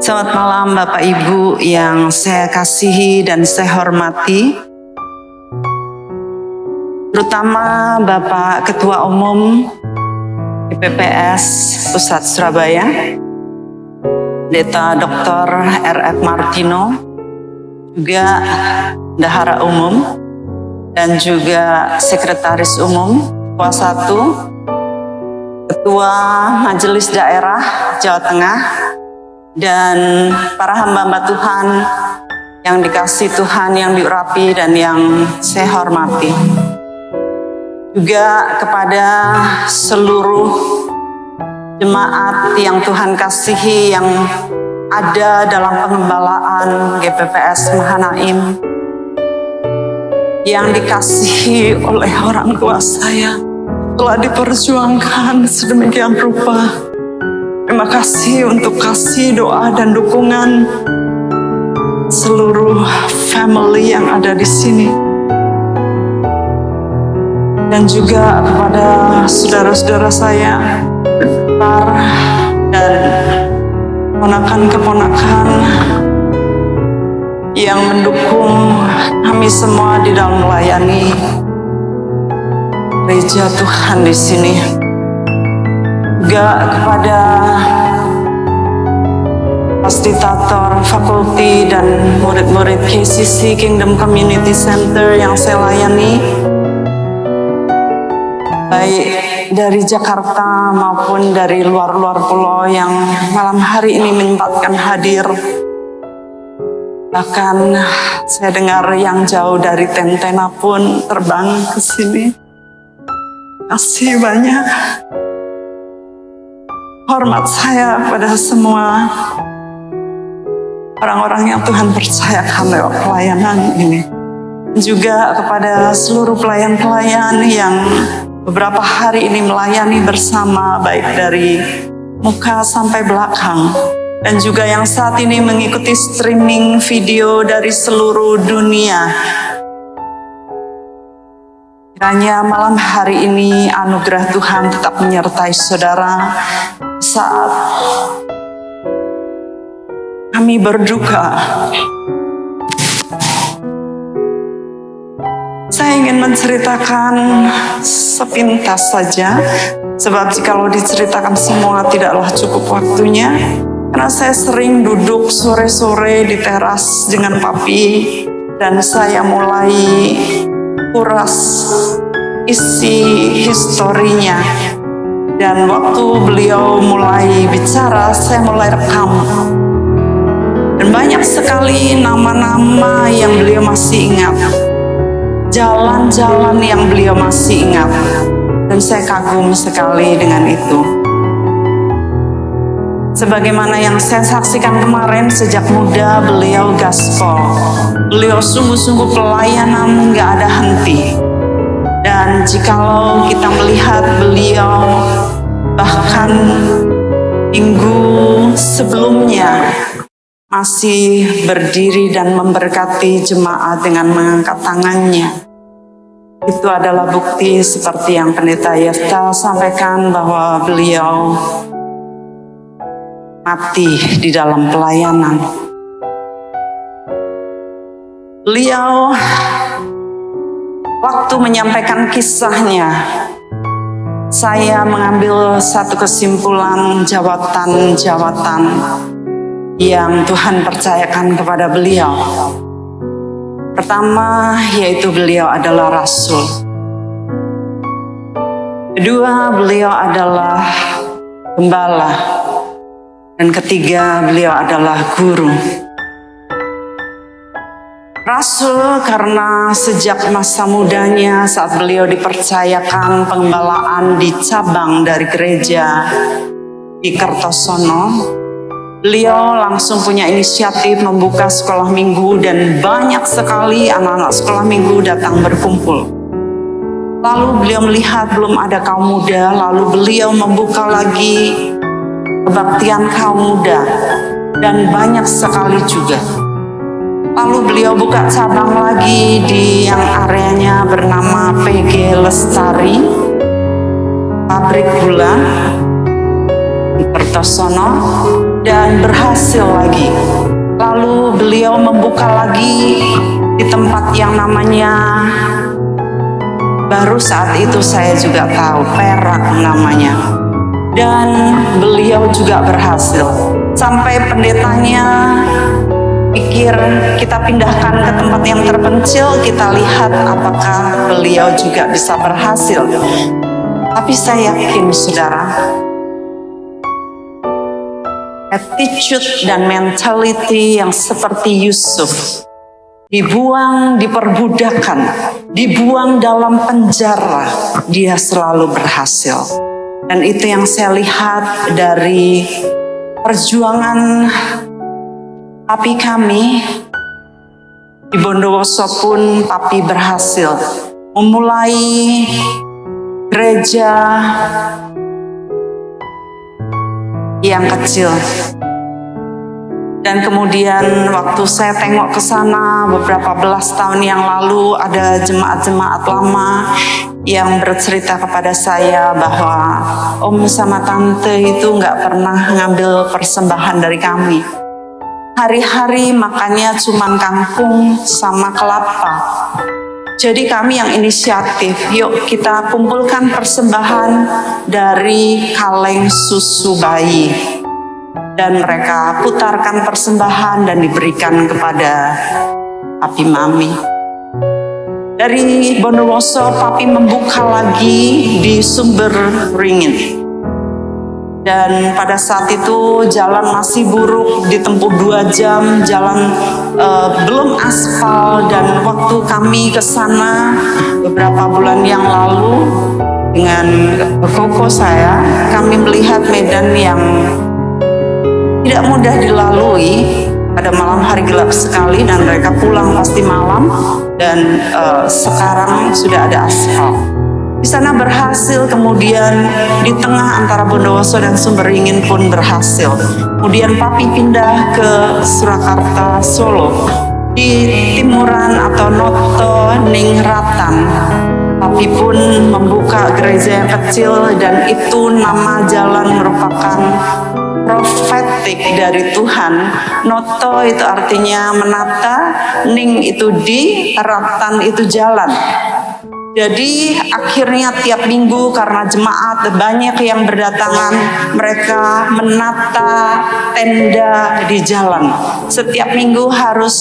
Selamat malam Bapak Ibu yang saya kasihi dan saya hormati, terutama Bapak Ketua Umum IPPS Pusat Surabaya, Pendeta Dr. R.F. Martino, juga Bendahara Umum, dan juga Sekretaris Umum Ketua 1, Ketua Majelis Daerah Jawa Tengah, dan para hamba-hamba Tuhan yang dikasihi Tuhan, yang diurapi dan yang saya hormati. Juga kepada seluruh jemaat yang Tuhan kasihi yang ada dalam pengembalaan GPPS Mahanaim, yang dikasihi oleh orang tua saya, telah diperjuangkan sedemikian rupa. Terima kasih untuk kasih doa dan dukungan seluruh family yang ada di sini. Dan juga kepada saudara-saudara saya dan ponakan-keponakan yang mendukung kami semua di dalam melayani gereja Tuhan di sini. Juga kepada fasilitator fakulti dan murid-murid KCC Kingdom Community Center yang saya layani, baik dari Jakarta maupun dari luar-luar pulau yang malam hari ini menyempatkan hadir. Bahkan saya dengar yang jauh dari Tentena pun terbang ke sini. Kasih banyak. Hormat saya pada semua orang-orang yang Tuhan percayakan lewat pelayanan ini. Juga kepada seluruh pelayan-pelayan yang beberapa hari ini melayani bersama, baik dari muka sampai belakang, dan juga yang saat ini mengikuti streaming video dari seluruh dunia. Kiranya malam hari ini anugerah Tuhan tetap menyertai saudara saat kami berduka. Saya ingin menceritakan sepintas saja, sebab jikalau diceritakan semua tidaklah cukup waktunya. Karena saya sering duduk sore-sore di teras dengan papi, dan saya mulai kuras isi historinya. Dan waktu beliau mulai bicara, saya mulai rekam. Dan banyak sekali nama-nama yang beliau masih ingat, jalan-jalan yang beliau masih ingat, dan saya kagum sekali dengan itu. Sebagaimana yang saya saksikan kemarin, sejak muda beliau gaspol, beliau sungguh-sungguh pelayanan gak ada henti. Dan jikalau kita melihat beliau bahkan minggu sebelumnya masih berdiri dan memberkati jemaat dengan mengangkat tangannya, itu adalah bukti seperti yang Pendeta Yefta sampaikan bahwa beliau mati di dalam pelayanan. Beliau waktu menyampaikan kisahnya, saya mengambil satu kesimpulan jawatan-jawatan yang Tuhan percayakan kepada beliau. Pertama, yaitu beliau adalah rasul. Kedua, beliau adalah gembala. Dan ketiga, beliau adalah guru. Rasul karena sejak masa mudanya saat beliau dipercayakan pengembalaan di cabang dari gereja di Kertosono, beliau langsung punya inisiatif membuka sekolah minggu, dan banyak sekali anak-anak sekolah minggu datang berkumpul. Lalu beliau melihat belum ada kaum muda, lalu beliau membuka lagi kebaktian kaum muda, dan banyak sekali juga. Lalu beliau buka cabang lagi di yang areanya bernama PG Lestari, pabrik gula. di Kertosono dan berhasil lagi. Lalu beliau membuka lagi di tempat yang namanya, baru saat itu saya juga tahu, Perak namanya. Dan beliau juga berhasil. Sampai pendetanya pikir kita pindahkan ke tempat yang terpencil, kita lihat apakah beliau juga bisa berhasil. Tapi saya yakin saudara, attitude dan mentality yang seperti Yusuf, dibuang, diperbudakan, dibuang dalam penjara, dia selalu berhasil. Dan itu yang saya lihat dari perjuangan papi kami di Bondowoso pun. Papi berhasil memulai gereja yang kecil. Dan kemudian waktu saya tengok ke sana beberapa belas tahun yang lalu, ada jemaat-jemaat lama yang bercerita kepada saya bahwa om sama tante itu nggak pernah ngambil persembahan dari kami. Hari-hari makannya cuman kangkung sama kelapa. Jadi kami yang inisiatif, yuk kita kumpulkan persembahan dari kaleng susu bayi. Dan mereka putarkan persembahan dan diberikan kepada papi mami. Dari Bondowoso, papi membuka lagi di Sumber Ringin. Dan pada saat itu jalan masih buruk, ditempuh 2 jam, jalan belum aspal. Dan waktu kami ke sana beberapa bulan yang lalu dengan koko saya, kami melihat medan yang tidak mudah dilalui. Pada malam hari gelap sekali dan mereka pulang pasti malam. Dan sekarang sudah ada aspal. Di sana berhasil, kemudian di tengah antara Bondowoso dan Sumberingin pun berhasil. Kemudian papi pindah ke Surakarta, Solo. Di timuran atau Noto Ningratan, papi pun membuka gereja yang kecil, dan itu nama jalan merupakan profetik dari Tuhan. Noto itu artinya menata, ning itu di, ratan itu jalan. Jadi akhirnya tiap minggu karena jemaat banyak yang berdatangan, mereka menata tenda di jalan. Setiap minggu harus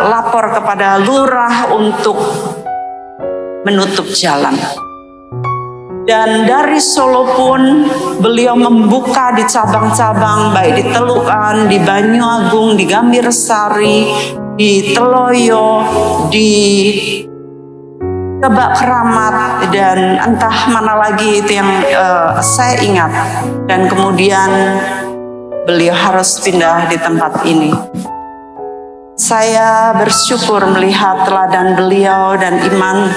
lapor kepada lurah untuk menutup jalan. Dan dari Solo pun beliau membuka di cabang-cabang, baik di Telukan, di Banyuagung, di Gambirsari, di Teloyo, di Kebak Keramat, dan entah mana lagi itu yang saya ingat. Dan kemudian beliau harus pindah di tempat ini. Saya bersyukur melihat teladan beliau dan iman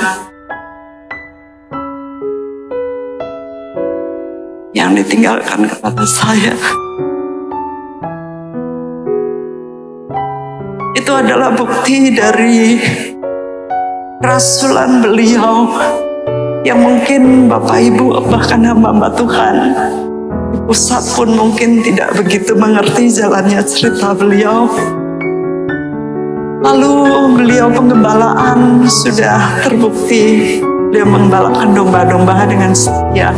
yang ditinggalkan kepada saya. Itu adalah bukti dari kerasulan beliau yang mungkin Bapak Ibu bahkan hamba-hamba Tuhan di pusat pun mungkin tidak begitu mengerti jalannya cerita beliau. Lalu beliau pengembalaan sudah terbukti, beliau mengembalakan domba-domba dengan setia.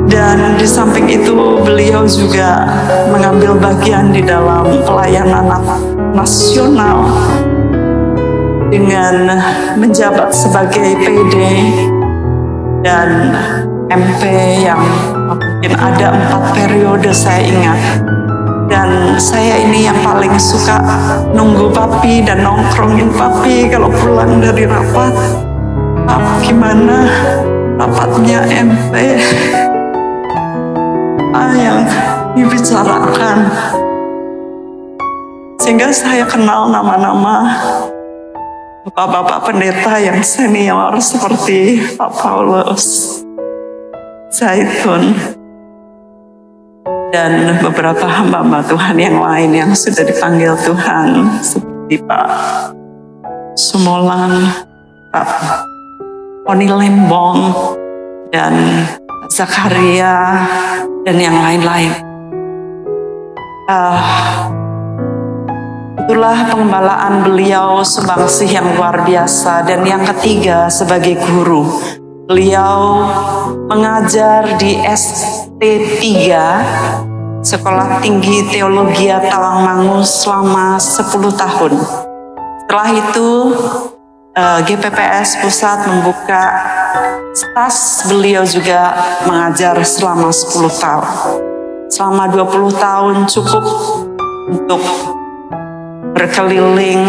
Dan di samping itu beliau juga mengambil bagian di dalam pelayanan nasional dengan menjabat sebagai PD dan MP yang mungkin ada 4 periode saya ingat. Dan saya ini yang paling suka nunggu papi dan nongkrongin papi kalau pulang dari rapat. Pap, gimana rapatnya MP? Yang dibicarakan, sehingga saya kenal nama-nama bapak-bapak pendeta yang senior seperti Pak Paulus, Zaitun, dan beberapa hamba-hamba Tuhan yang lain yang sudah dipanggil Tuhan seperti Pak Sumolan, Pak Poni Lembong, dan Zakaria dan yang lain-lain. Itulah pengembalaan beliau Sumbangsih yang luar biasa. Dan yang ketiga, sebagai guru, beliau mengajar di ST3, Sekolah Tinggi Teologi Tawangmangu, selama 10 tahun. Setelah itu GPPS Pusat membuka stas, beliau juga mengajar selama 10 tahun. Selama 20 tahun cukup untuk berkeliling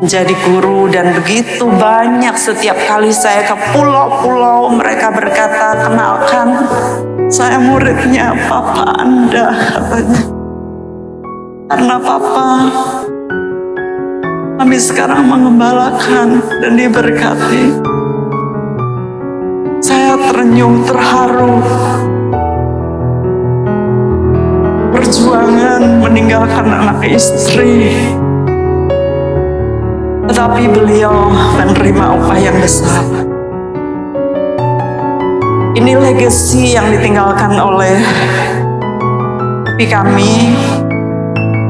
menjadi guru, dan begitu banyak setiap kali saya ke pulau-pulau mereka berkata, "Kenalkan, saya muridnya Papa Anda," katanya. "Karena Papa, kami sekarang mengembalakan dan diberkati." Saya terenyuh, terharu. Perjuangan meninggalkan anak istri, tetapi beliau menerima upah yang besar. Ini legasi yang ditinggalkan oleh papi kami,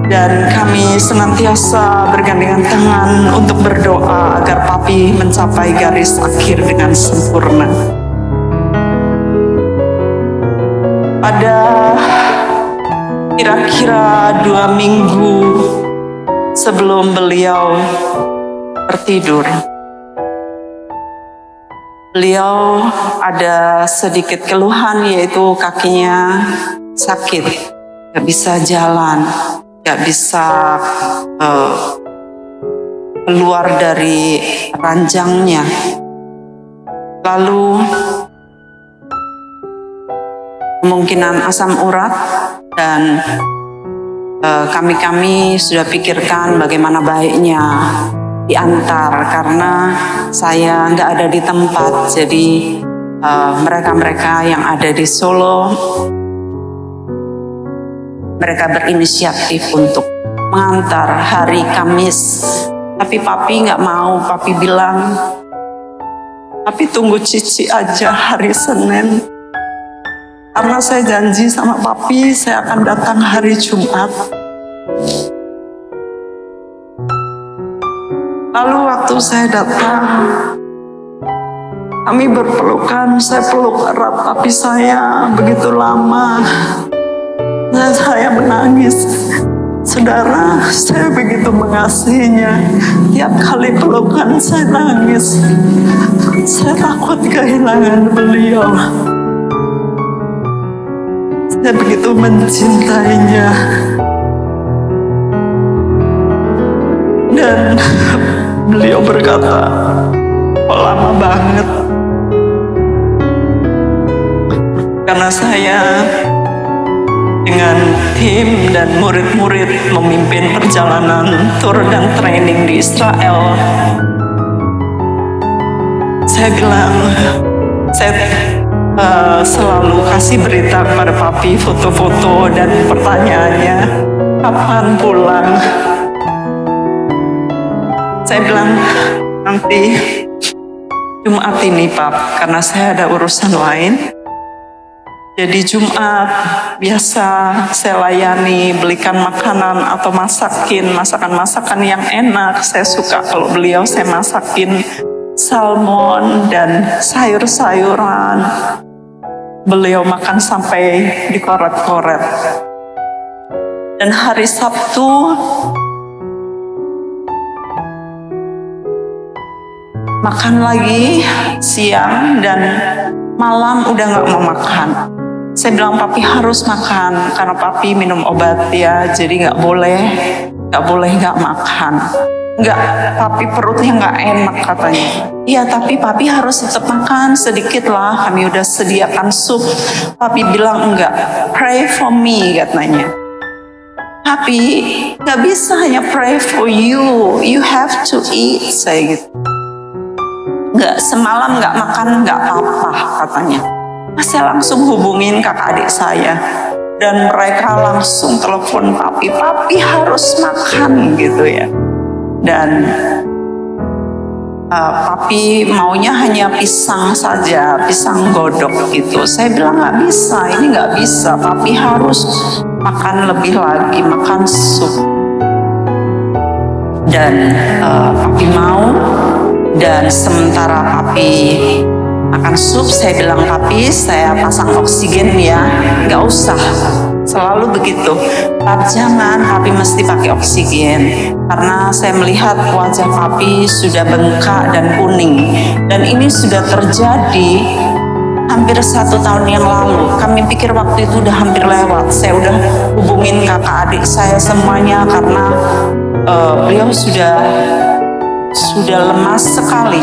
dan kami senantiasa bergandengan tangan untuk berdoa agar papi mencapai garis akhir dengan sempurna. Pada kira-kira 2 minggu sebelum beliau tertidur, beliau ada sedikit keluhan, yaitu kakinya sakit, gak bisa jalan, gak bisa keluar dari ranjangnya. Lalu kemungkinan asam urat, dan kami sudah pikirkan bagaimana baiknya diantar, karena saya nggak ada di tempat. Jadi mereka-mereka yang ada di Solo, mereka berinisiatif untuk mengantar hari Kamis. Tapi papi nggak mau. Papi bilang, "Papi tunggu Cici aja hari Senin, karena saya janji sama papi saya akan datang hari Jumat." Lalu waktu saya datang, kami berpelukan, saya peluk erat papi saya begitu lama. Dan saya menangis. Saudara, saya begitu mengasihinya. Tiap kali pelukan saya nangis. Saya takut kehilangan beliau. Saya begitu mencintainya. Dan beliau berkata, "Kok lama banget?" Karena saya dengan tim dan murid-murid memimpin perjalanan tur dan training di Israel. Saya bilang, saya selalu kasih berita kepada papi, foto-foto, dan pertanyaannya, "Kapan pulang?" Saya bilang, "Nanti Jumat ini, Pap, karena saya ada urusan lain. Jadi Jumat biasa saya layani, belikan makanan atau masakan yang enak. Saya suka kalau beliau saya masakin salmon dan sayur-sayuran. Beliau makan sampai dikoret-koret. Dan hari Sabtu makan lagi siang, dan malam udah gak mau makan. Saya bilang, "Papi harus makan karena papi minum obat ya, jadi gak boleh gak makan." "Enggak, papi perutnya gak enak," katanya. "Iya, tapi papi harus tetap makan sedikit lah, kami udah sediakan sup." Papi bilang, "Enggak, pray for me," katanya. "Papi, gak bisa hanya pray for you, you have to eat," saya gitu. "Enggak, semalam gak makan gak apa-apa," katanya. Saya langsung hubungin kakak adik saya, dan mereka langsung telepon papi, "Papi harus makan," gitu ya. Dan Papi maunya hanya pisang saja, pisang godok gitu. Saya bilang nggak bisa, ini nggak bisa. Papi harus makan lebih lagi, makan sup. Dan papi mau. Dan sementara papi makan sup, saya bilang, papi saya pasang oksigen ya. Nggak usah. Selalu begitu. Jangan, papi mesti pakai oksigen. Karena saya melihat wajah papi sudah bengkak dan kuning. Dan ini sudah terjadi hampir 1 tahun yang lalu. Kami pikir waktu itu udah hampir lewat. Saya udah hubungin kakak adik saya semuanya karena beliau sudah lemas sekali.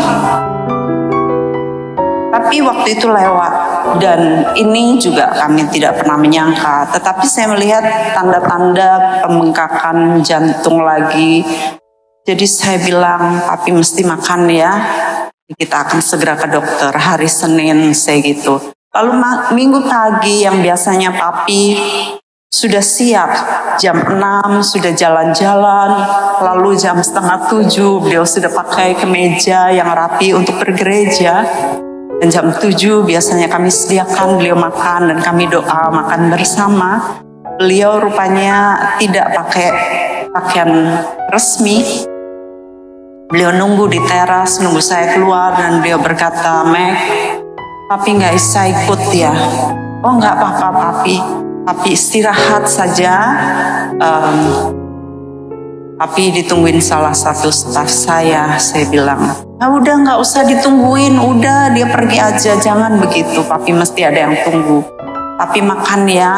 Tapi waktu itu lewat, dan ini juga kami tidak pernah menyangka. Tetapi saya melihat tanda-tanda pembengkakan jantung lagi. Jadi saya bilang, papi mesti makan ya. Kita akan segera ke dokter hari Senin, saya gitu. Lalu minggu pagi yang biasanya papi sudah siap, jam 6 sudah jalan-jalan, lalu jam 6:30 beliau sudah pakai kemeja yang rapi untuk bergereja. Dan jam 7 biasanya kami sediakan beliau makan dan kami doa makan bersama. Beliau rupanya tidak pakai pakaian resmi. Beliau nunggu di teras, nunggu saya keluar, dan beliau berkata, Meg, papi nggak bisa ikut ya. Oh nggak apa-apa papi istirahat saja. Papi ditungguin salah satu staf saya bilang, udah nggak usah ditungguin, udah dia pergi aja, jangan begitu, papi mesti ada yang tunggu. Papi makan ya,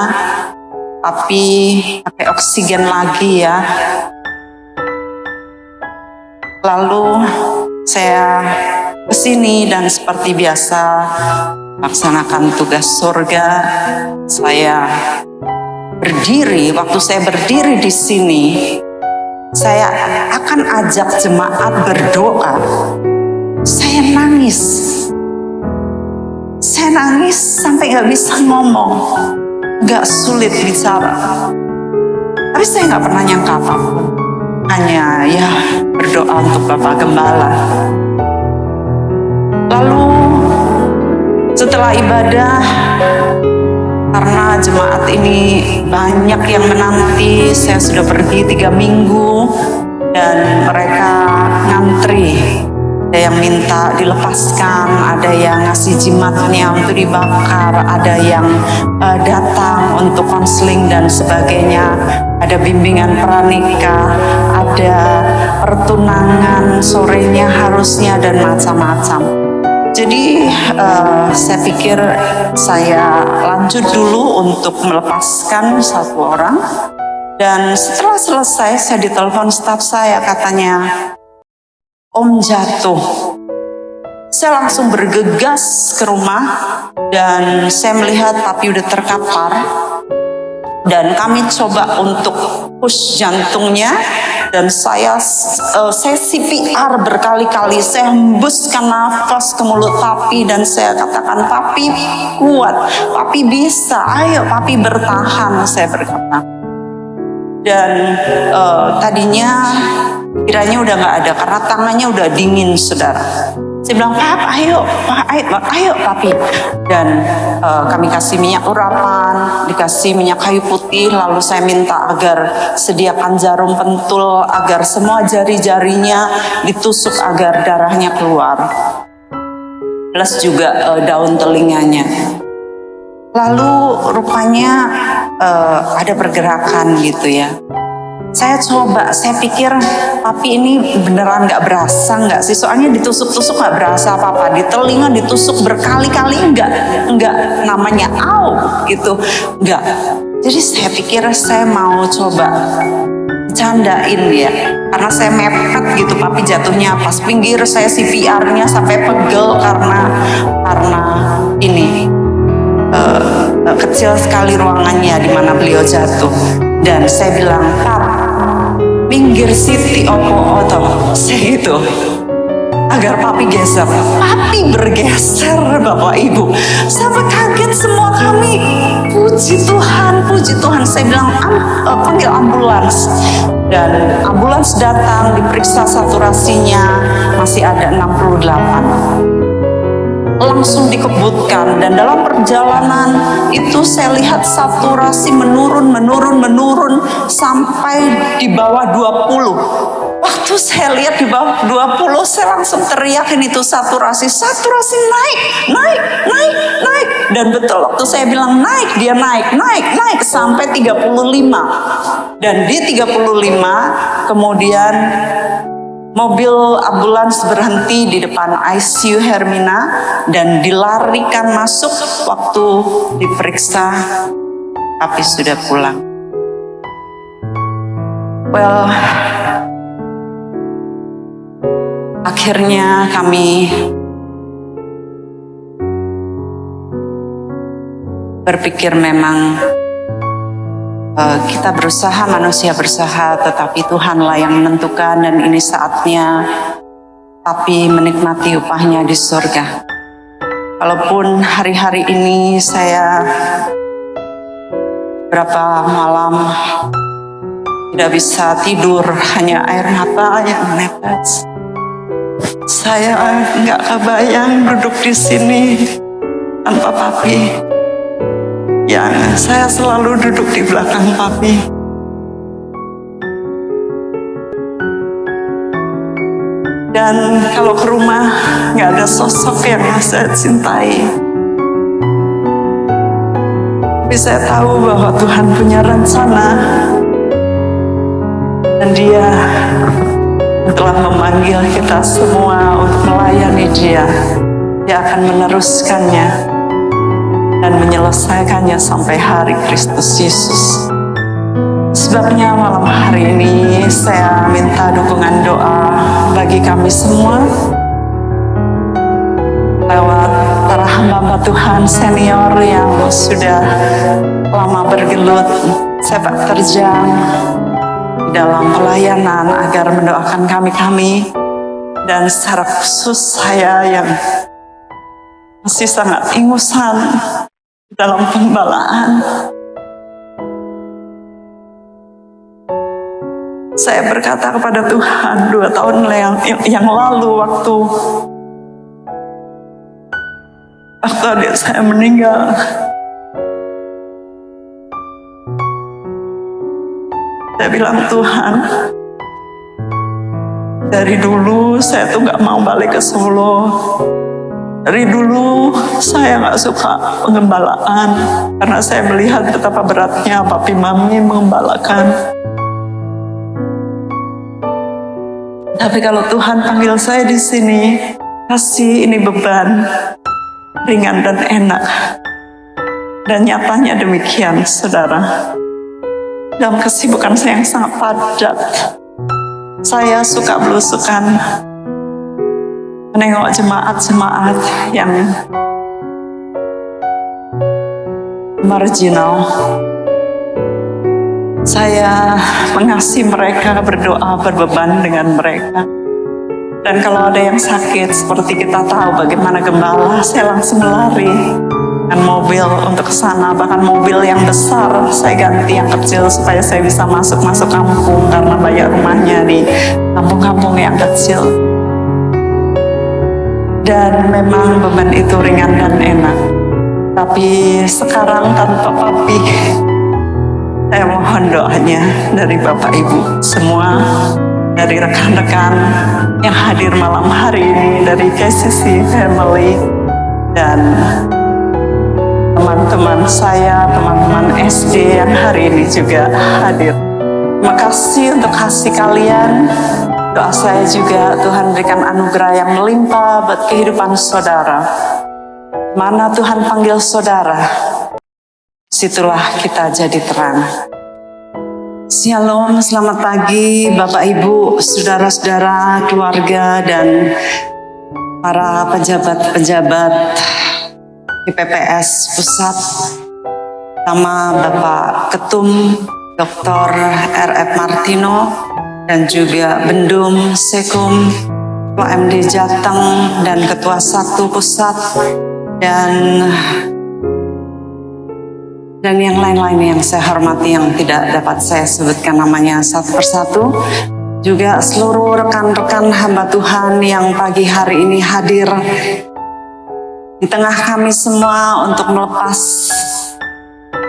papi pakai oksigen lagi ya. Lalu saya kesini dan seperti biasa laksanakan tugas surga. Saya berdiri, waktu saya berdiri di sini, saya akan ajak jemaat berdoa. Saya nangis sampai gak bisa ngomong, gak sulit bicara. Tapi saya gak pernah nyangka apapun, hanya ya berdoa untuk Bapak Gembala. Lalu setelah ibadah, karena jemaat ini banyak yang menanti, saya sudah pergi 3 minggu dan mereka ngantri. Ada yang minta dilepaskan, ada yang ngasih jimatnya untuk dibakar, ada yang datang untuk konseling dan sebagainya. Ada bimbingan pranikah, ada pertunangan sorenya harusnya, dan macam-macam. Jadi saya pikir saya lanjut dulu untuk melepaskan 1 orang. Dan setelah selesai saya ditelepon staf saya, katanya, Om jatuh. Saya langsung bergegas ke rumah dan saya melihat papi udah terkapar. Dan kami coba untuk push jantungnya, dan saya CPR berkali-kali. Saya hembuskan nafas ke mulut papi dan saya katakan, papi kuat, papi bisa, ayo papi bertahan, saya berkata. Dan tadinya kiranya udah gak ada karena tangannya udah dingin, saudara. Saya bilang, ayo papi. Dan kami kasih minyak urapan, dikasih minyak kayu putih, lalu saya minta agar sediakan jarum pentul, agar semua jari-jarinya ditusuk agar darahnya keluar. Plus juga daun telinganya. Lalu rupanya ada pergerakan gitu ya. Saya coba, saya pikir papi ini beneran gak berasa gak sih? Soalnya ditusuk-tusuk gak berasa apa-apa. Di telinga ditusuk berkali-kali enggak namanya au gitu, enggak. Jadi saya pikir saya mau coba bercandain ya. Karena saya mepet gitu, papi jatuhnya pas pinggir, saya CPR-nya sampai pegel karena ini kecil sekali ruangannya di mana beliau jatuh. Dan saya bilang, Pap, minggir Siti opo oto, saya gitu, agar papi geser. Papi bergeser, Bapak Ibu, sampai kaget semua kami. puji Tuhan. Saya bilang panggil ambulans. Dan ambulans datang, diperiksa saturasinya masih ada 68. Langsung dikebutkan, dan dalam perjalanan itu saya lihat saturasi menurun sampai di bawah 20. Waktu saya lihat di bawah 20, saya langsung teriakin itu saturasi naik. Dan betul waktu saya bilang naik, dia naik sampai 35. Dan di 35 kemudian mobil ambulans berhenti di depan ICU Hermina dan dilarikan masuk. Waktu diperiksa, tapi sudah pulang. Well, akhirnya kami berpikir memang kita berusaha, manusia berusaha, tetapi Tuhanlah yang menentukan, dan ini saatnya tapi menikmati upahnya di surga. Walaupun hari-hari ini saya berapa malam tidak bisa tidur, hanya air mata yang menetes. Saya nggak kebayang duduk di sini tanpa papi. Yang saya selalu duduk di belakang papi. Dan kalau ke rumah nggak ada sosok yang saya cintai. Tapi saya tahu bahwa Tuhan punya rencana, dan Dia telah memanggil kita semua untuk melayani Dia. Dia akan meneruskannya dan menyelesaikannya sampai hari Kristus Yesus. Sebabnya malam hari ini saya minta dukungan doa bagi kami semua lewat para hamba Tuhan senior yang sudah lama bergelut sepak terjang di dalam pelayanan, agar mendoakan kami dan secara khusus saya yang masih sangat ingusan dalam pembalaan. Saya berkata kepada Tuhan 2 tahun yang lalu waktu adik saya meninggal. Saya bilang, Tuhan, dari dulu saya tuh gak mau balik ke Solo. Dari dulu saya nggak suka pengembalaan karena saya melihat betapa beratnya papi mami mengembalakan. Tapi kalau Tuhan panggil saya di sini, kasih ini beban ringan dan enak. Dan nyatanya demikian, saudara. Dalam kesibukan saya yang sangat padat, saya suka belusukan menengok jemaat-jemaat yang marginal. Saya mengasihi mereka, berdoa, berbeban dengan mereka. Dan kalau ada yang sakit, seperti kita tahu bagaimana gembala, saya langsung lari dengan mobil untuk ke sana. Bahkan mobil yang besar saya ganti yang kecil supaya saya bisa masuk kampung, karena bayar rumahnya di kampung-kampung yang kecil. Dan memang beban itu ringan dan enak. Tapi sekarang tanpa papi, saya mohon doanya dari Bapak Ibu semua, dari rekan-rekan yang hadir malam hari ini, dari KCC Family, dan teman-teman saya, teman-teman SD yang hari ini juga hadir. Terima kasih untuk kasih kalian. Doa saya juga Tuhan berikan anugerah yang melimpah buat kehidupan saudara. Mana Tuhan panggil saudara, situlah kita jadi terang. Shalom, selamat pagi Bapak Ibu, saudara-saudara, keluarga, dan para pejabat-pejabat di PPS Pusat. Nama Bapak Ketum Dr. R.F. Martino, dan juga Bendum Sekum, Ketua MD Jateng, dan Ketua 1 Pusat, dan yang lain-lain yang saya hormati yang tidak dapat saya sebutkan namanya satu persatu. Juga seluruh rekan-rekan hamba Tuhan yang pagi hari ini hadir di tengah kami semua untuk melepas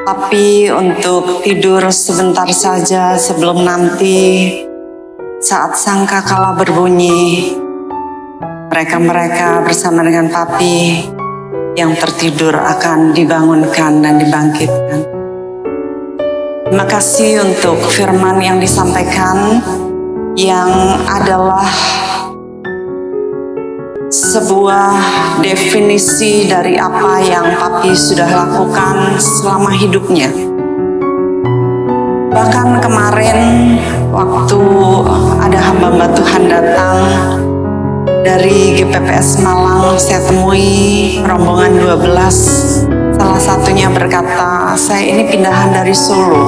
tapi untuk tidur sebentar saja sebelum nanti saat sangkakala berbunyi mereka-mereka bersama dengan Papi yang tertidur akan dibangunkan dan dibangkitkan. Terima kasih untuk firman yang disampaikan yang adalah sebuah definisi dari apa yang Papi sudah lakukan selama hidupnya. Bahkan kemarin waktu ada hamba Tuhan datang dari GPPS Malang, saya temui rombongan 12. Salah satunya berkata, saya ini pindahan dari Solo.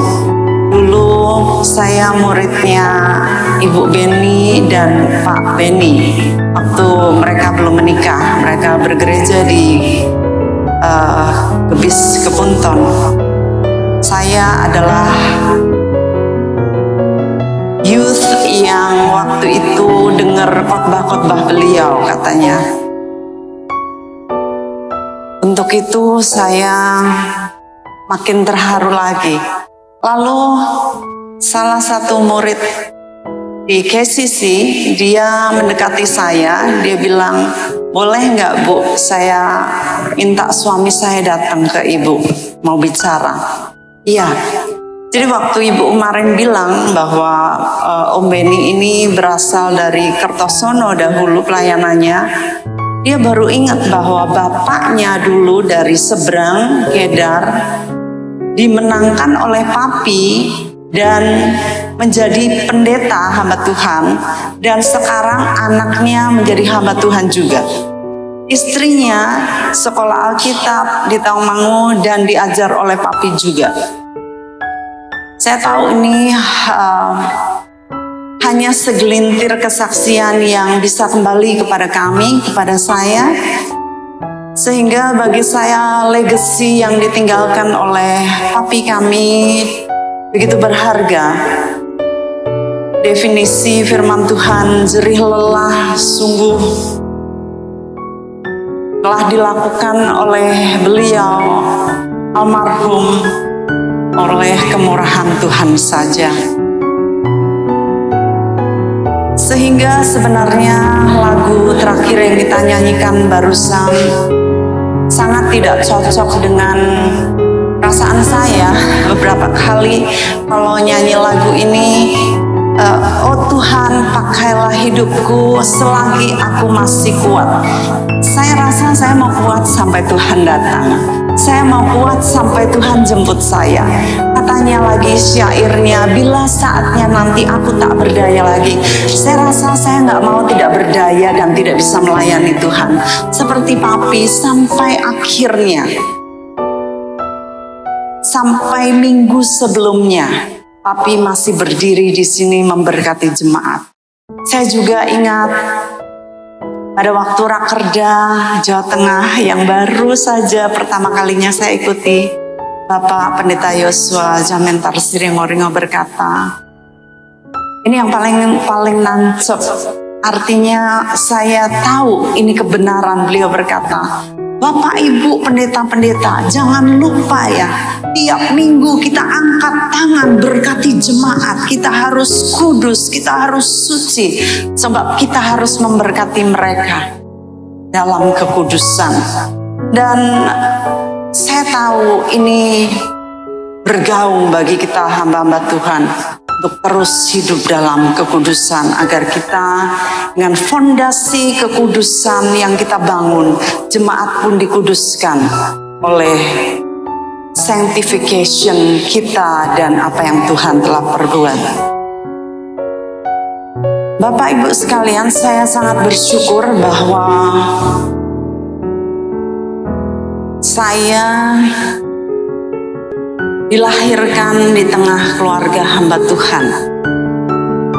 Dulu saya muridnya Ibu Beni dan Pak Beni. Waktu mereka belum menikah, mereka bergereja di Gebis Kepunton. Saya adalah youth yang waktu itu dengar khotbah-khotbah beliau katanya. Untuk itu saya makin terharu lagi. Lalu salah satu murid di KCC, dia mendekati saya, dia bilang, boleh nggak Bu, saya minta suami saya datang ke Ibu, mau bicara. Iya. Jadi waktu Ibu kemarin bilang bahwa Om Beni ini berasal dari Kertosono dahulu pelayanannya, dia baru ingat bahwa bapaknya dulu dari seberang Kedar dimenangkan oleh Papi dan menjadi pendeta hamba Tuhan, dan sekarang anaknya menjadi hamba Tuhan juga. Istrinya sekolah Alkitab di Tawangmangu dan diajar oleh Papi juga. Saya tahu ini hanya segelintir kesaksian yang bisa kembali kepada kami, kepada saya. Sehingga bagi saya legacy yang ditinggalkan oleh Papi kami begitu berharga. Definisi firman Tuhan jerih lelah sungguh telah dilakukan oleh beliau almarhum oleh kemurahan Tuhan saja. Sehingga sebenarnya lagu terakhir yang kita nyanyikan barusan sangat tidak cocok dengan perasaan saya. Beberapa kali kalau nyanyi lagu ini, oh Tuhan pakailah hidupku selagi aku masih kuat. Saya rasa saya mau kuat sampai Tuhan datang. Saya mau kuat sampai Tuhan jemput saya. Katanya lagi syairnya, bila saatnya nanti aku tak berdaya lagi. Saya rasa saya nggak mau tidak berdaya dan tidak bisa melayani Tuhan. Seperti Papi sampai akhirnya. Sampai minggu sebelumnya, Papi masih berdiri di sini memberkati jemaat. Saya juga ingat pada waktu Rakerda Jawa Tengah yang baru saja pertama kalinya saya ikuti, Bapak Pendeta Yosua Jamentar Siringoringo berkata, ini yang paling nancep. Artinya saya tahu ini kebenaran. Beliau berkata, Bapak Ibu pendeta-pendeta, jangan lupa ya, tiap minggu kita angkat tangan berkati jemaat. Kita harus kudus, kita harus suci, sebab kita harus memberkati mereka dalam kekudusan. Dan saya tahu ini bergaung bagi kita hamba-hamba Tuhan untuk terus hidup dalam kekudusan, agar kita dengan fondasi kekudusan yang kita bangun, jemaat pun dikuduskan oleh sanctification kita dan apa yang Tuhan telah perbuat. Bapak Ibu sekalian, saya sangat bersyukur bahwa saya dilahirkan di tengah keluarga hamba Tuhan.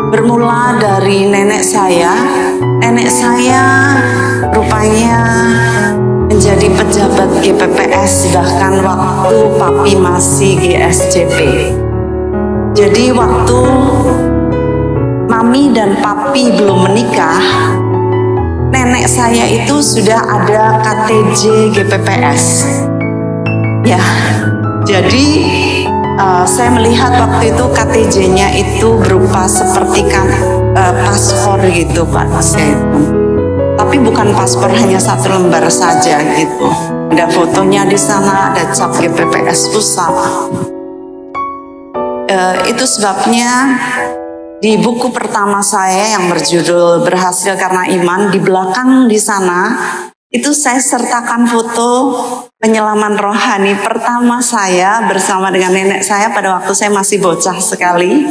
Bermula dari nenek saya rupanya menjadi pejabat GPPS bahkan waktu papi masih GSCP. Jadi waktu mami dan papi belum menikah, nenek saya itu sudah ada KTJ GPPS. Ya, jadi saya melihat waktu itu KTJ-nya itu berupa seperti paspor gitu Pak Setu. Tapi bukan paspor hanya satu lembar saja gitu. Ada fotonya di sana, ada cap GPPS pusat. Itu sebabnya di buku pertama saya yang berjudul Berhasil Karena Iman, di belakang di sana itu saya sertakan foto penyelaman rohani pertama saya bersama dengan nenek saya pada waktu saya masih bocah sekali.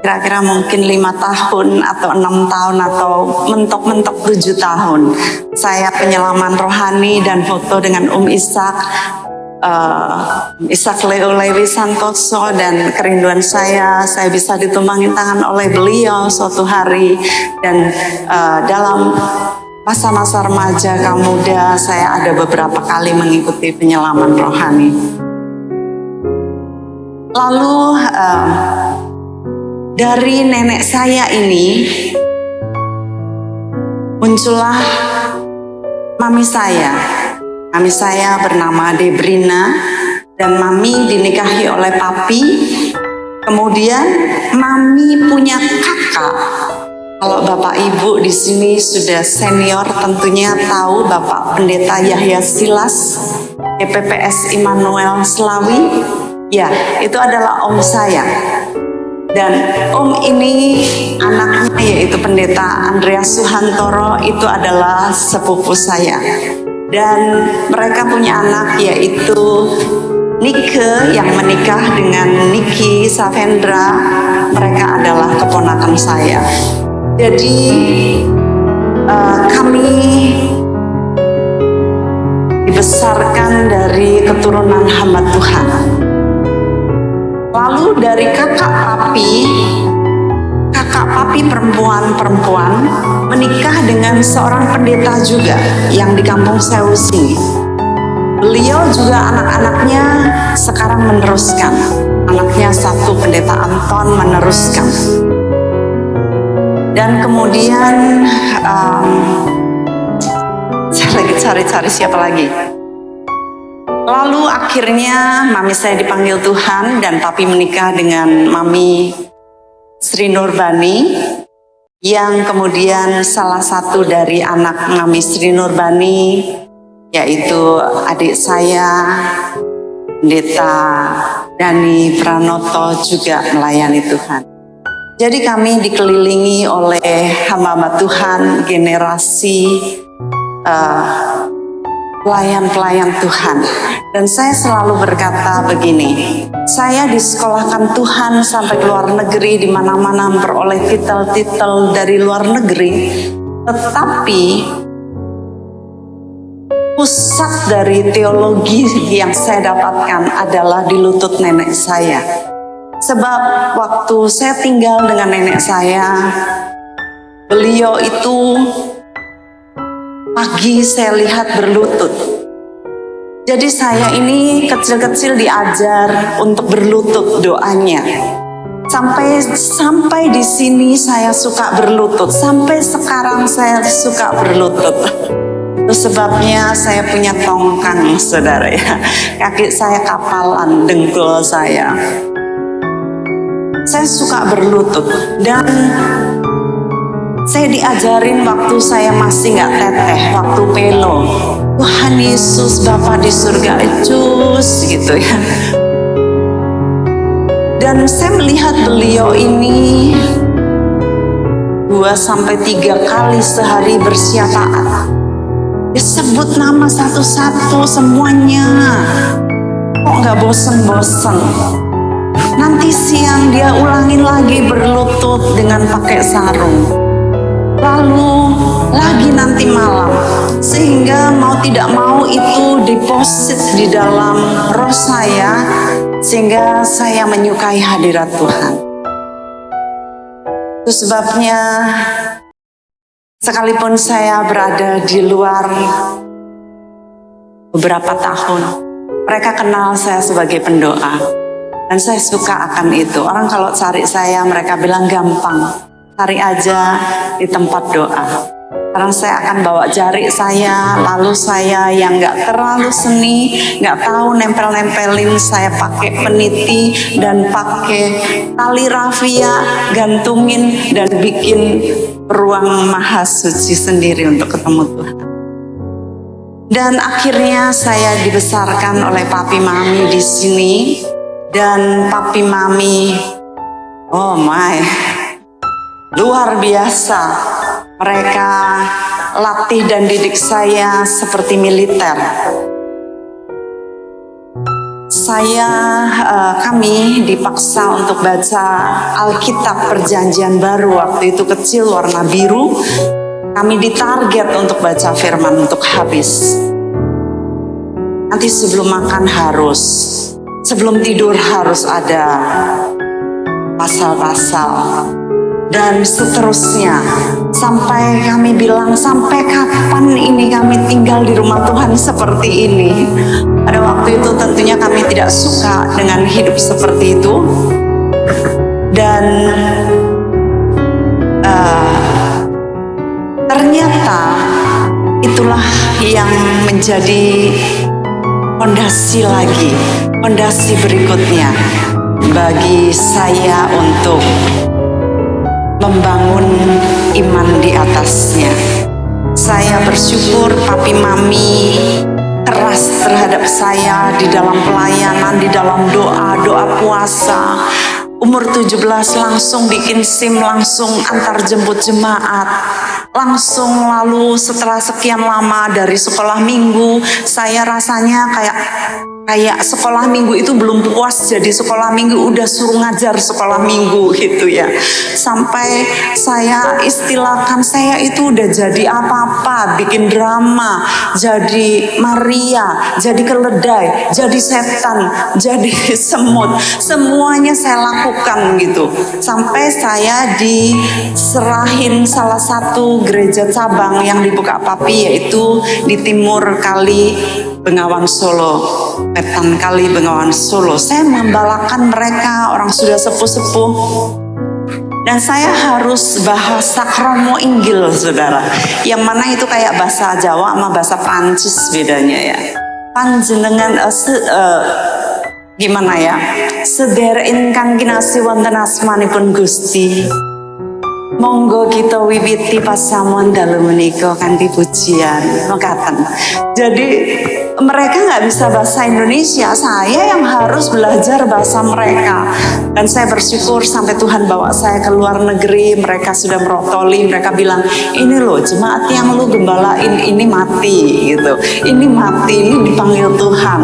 Kira-kira mungkin 5 tahun atau 6 tahun atau mentok-mentok 7 tahun. Saya penyelaman rohani dan foto dengan Ishak, Ishak Leo Lewi Santoso, dan kerinduan saya bisa ditumbangin tangan oleh beliau suatu hari. Dan dalam masa-masa remaja kaum muda saya ada beberapa kali mengikuti penyelaman rohani. Lalu dari nenek saya ini muncullah mami saya. Mami saya bernama Debrina dan mami dinikahi oleh papi. Kemudian mami punya kakak. Kalau Bapak Ibu di sini sudah senior tentunya tahu Bapak Pendeta Yahya Silas GPPS Immanuel Slawi. Ya, itu adalah om saya. Dan om ini anaknya yaitu Pendeta Andreas Suhantoro itu adalah sepupu saya. Dan mereka punya anak yaitu Nike yang menikah dengan Niki Savendra. Mereka adalah keponakan saya. Jadi kami dibesarkan dari keturunan hamba Tuhan. Lalu dari kakak papi perempuan menikah dengan seorang pendeta juga yang di kampung Sewu sini. Beliau juga anak-anaknya sekarang meneruskan. Anaknya satu Pendeta Anton meneruskan. Dan kemudian saya lagi cari-cari siapa lagi. Lalu akhirnya mami saya dipanggil Tuhan dan papi menikah dengan mami Sri Nurbani, yang kemudian salah satu dari anak mami Sri Nurbani yaitu adik saya Pendeta Dani Pranoto juga melayani Tuhan. Jadi kami dikelilingi oleh hamba-hamba Tuhan, generasi pelayan-pelayan Tuhan. Dan saya selalu berkata begini, saya disekolahkan Tuhan sampai ke luar negeri, di mana-mana memperoleh titel-titel dari luar negeri, tetapi pusat dari teologi yang saya dapatkan adalah di lutut nenek saya. Sebab waktu saya tinggal dengan nenek saya, beliau itu pagi saya lihat berlutut. Jadi saya ini kecil-kecil diajar untuk berlutut doanya. Sampai di sini saya suka berlutut. Sampai sekarang saya suka berlutut. Itu sebabnya saya punya tongkang, saudara ya. Kaki saya kapalan, dengkul saya. Saya suka berlutut dan saya diajarin waktu saya masih nggak teteh, waktu pelo. Tuhan Yesus Bapa di surga, cus gitu ya. Dan saya melihat beliau ini 2-3 kali sehari bersyafaat. Dia sebut nama satu-satu semuanya. Kok nggak bosen-bosen? Nanti siang dia ulangin lagi berlutut dengan pakai sarung. Lalu lagi nanti malam. Sehingga mau tidak mau itu deposit di dalam roh saya. Sehingga saya menyukai hadirat Tuhan. Itu sebabnya sekalipun saya berada di luar beberapa tahun. Mereka kenal saya sebagai pendoa. Dan saya suka akan itu. Orang kalau cari saya, mereka bilang gampang. Cari aja di tempat doa. Karena saya akan bawa jari saya, lalu saya yang gak terlalu seni, gak tahu nempel-nempelin, saya pakai peniti dan pakai tali rafia, gantungin dan bikin ruang maha suci sendiri untuk ketemu Tuhan. Dan akhirnya saya dibesarkan oleh papi mami di sini. Dan papi mami, oh my, luar biasa. Mereka latih dan didik saya seperti militer. Kami dipaksa untuk baca Alkitab Perjanjian Baru. Waktu itu kecil, warna biru. Kami ditarget untuk baca firman untuk habis. Nanti sebelum makan harus, sebelum tidur harus ada pasal-pasal. Dan seterusnya, sampai kami bilang, sampai kapan ini kami tinggal di rumah Tuhan seperti ini? Pada waktu itu tentunya kami tidak suka dengan hidup seperti itu. Dan ternyata itulah yang menjadi fondasi lagi, fondasi berikutnya bagi saya untuk membangun iman di atasnya. Saya bersyukur papi mami keras terhadap saya di dalam pelayanan, di dalam doa puasa. Umur 17 langsung bikin SIM, langsung antar jemput jemaat. Langsung lalu setelah sekian lama dari sekolah minggu, saya rasanya kayak sekolah minggu itu belum puas, jadi sekolah minggu udah suruh ngajar sekolah minggu gitu ya. Sampai saya istilahkan saya itu udah jadi apa-apa, bikin drama, jadi Maria, jadi keledai, jadi setan, jadi semut. Semuanya saya lakukan gitu. Sampai saya diserahin salah satu gereja cabang yang dibuka papi, yaitu di Timur Kali Bengawan Solo, Wetan Kali Bengawan Solo. Saya membalakan mereka, orang sudah sepuh-sepuh. Dan saya harus bahasa kromo inggil, saudara. Yang mana itu kayak bahasa Jawa sama bahasa Prancis bedanya ya. Panjenengan gimana ya? Sederek ingkang kinasih wonten asmanipun Gusti. Monggo kita wiwiti pasamuan dalu menika kanthi pujian mekaten. Jadi mereka nggak bisa bahasa Indonesia, saya yang harus belajar bahasa mereka. Dan saya bersyukur sampai Tuhan bawa saya ke luar negeri, mereka sudah merotoli, mereka bilang, ini loh jemaat yang lu gembalain ini mati gitu, ini mati, ini dipanggil Tuhan.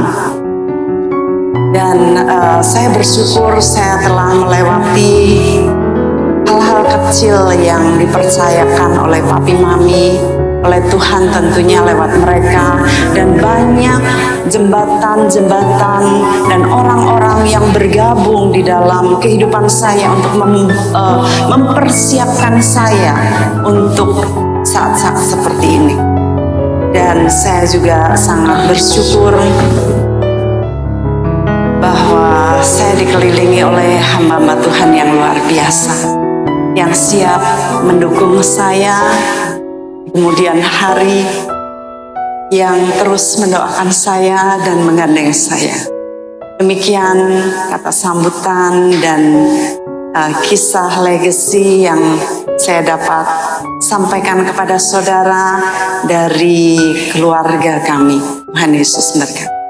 Dan saya bersyukur saya telah melewati hal-hal kecil yang dipercayakan oleh papi mami, oleh Tuhan tentunya lewat mereka, dan banyak jembatan-jembatan dan orang-orang yang bergabung di dalam kehidupan saya untuk mempersiapkan saya untuk saat-saat seperti ini. Dan saya juga sangat bersyukur bahwa saya dikelilingi oleh hamba-hamba Tuhan yang luar biasa, yang siap mendukung saya kemudian hari, yang terus mendoakan saya dan menggandeng saya. Demikian kata sambutan dan kisah legacy yang saya dapat sampaikan kepada saudara dari keluarga kami. Tuhan Yesus memberkati.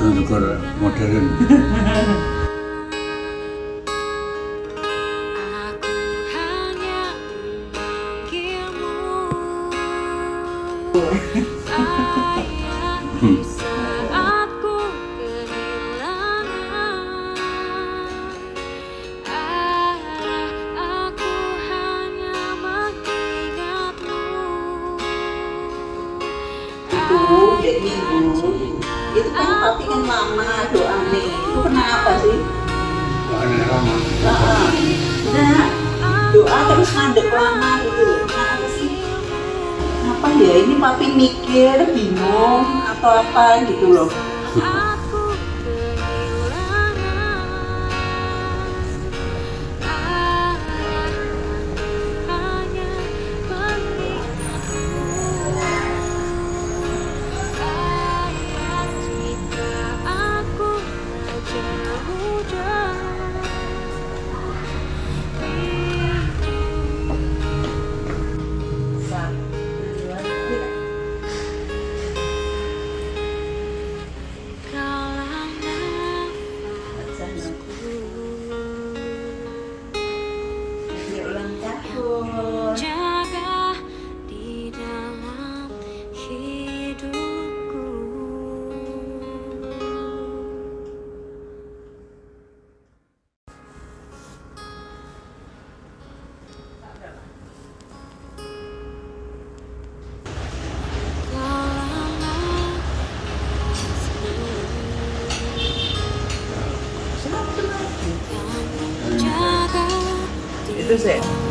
Dukur modern. Dek Minggu itu kan papi kan lama doa nih, itu kenapa sih? Doanya lama. Nah, doa terus ngadep lama gitu loh. Kenapa sih? Apa ya ini papi mikir bingung atau apa gitu loh. Jaga di dalam hidupku. Jaga Itu sih.